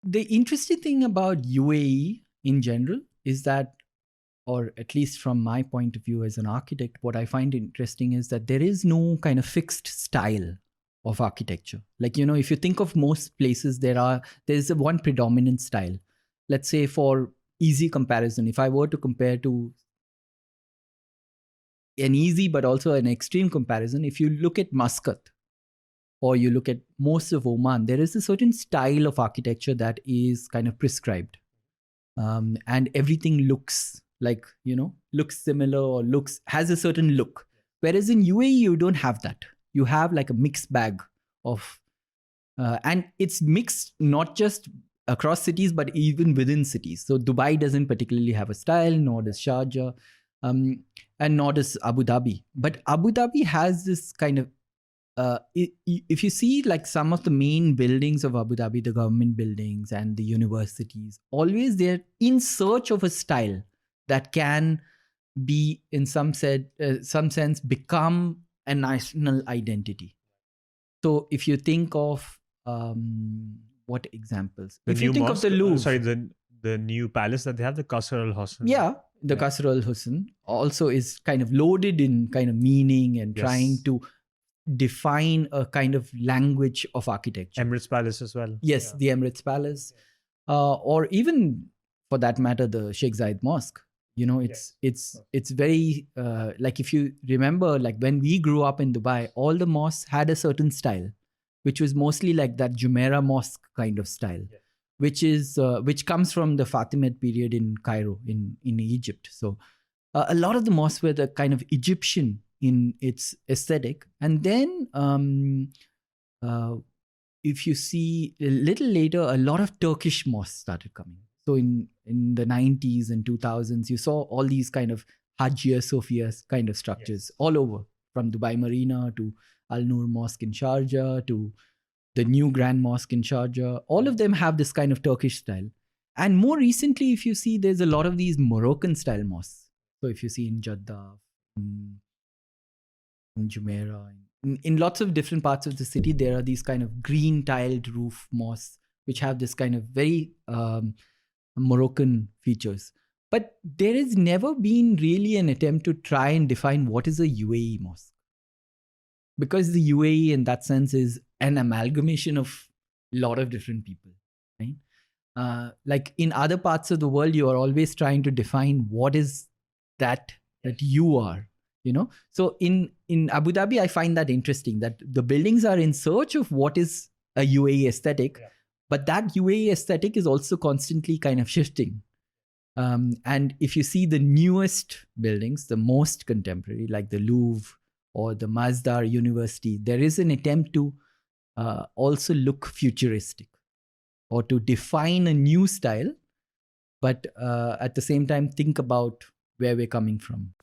the interesting thing about UAE in general is that, or at least from my point of view as an architect, what I find interesting is that there is no kind of fixed style of architecture. Like, if you think of most places, there's one predominant style. Let's say for easy comparison, if I were to compare to an easy but also an extreme comparison, if you look at Muscat or you look at most of Oman, there is a certain style of architecture that is kind of prescribed. And everything looks like, looks similar or has a certain look. Whereas in UAE, you don't have that. You have like a mixed bag of, and it's mixed not just across cities, but even within cities. So Dubai doesn't particularly have a style, nor does Sharjah, and nor does Abu Dhabi. But Abu Dhabi has this kind of, if you see like some of the main buildings of Abu Dhabi, the government buildings and the universities, always they're in search of a style that can be in some sense become a national identity. So if you think of what examples? If you think mosque, of the Louvre, the new palace that they have, the Qasr al-Husn. Yeah, the Qasr al-Husn also is kind of loaded in kind of meaning and trying to define a kind of language of architecture. Emirates Palace as well. Yes, the Emirates Palace, or even for that matter, the Sheikh Zayed Mosque. It's very like if you remember, like when we grew up in Dubai, all the mosques had a certain style, which was mostly like that Jumeirah Mosque kind of style, which comes from the Fatimid period in Cairo in Egypt. So a lot of the mosques were the kind of Egyptian in its aesthetic. And then if you see a little later, a lot of Turkish mosques started coming. So in the 90s and 2000s, you saw all these kind of Hagia Sophia kind of structures all over, from Dubai Marina to Al Noor Mosque in Sharjah to the new Grand Mosque in Sharjah. All of them have this kind of Turkish style. And more recently, if you see, there's a lot of these Moroccan style mosques. So if you see in Jeddah, in Jumeirah, in lots of different parts of the city, there are these kind of green tiled roof mosques, which have this kind of very Moroccan features. But there has never been really an attempt to try and define what is a UAE mosque. Because the UAE in that sense is an amalgamation of a lot of different people, right? Like in other parts of the world, you are always trying to define what is that you are, So in Abu Dhabi, I find that interesting, that the buildings are in search of what is a UAE aesthetic, but that UAE aesthetic is also constantly kind of shifting. And if you see the newest buildings, the most contemporary, like the Louvre or the Masdar University, there is an attempt to also look futuristic or to define a new style, but at the same time think about where we're coming from.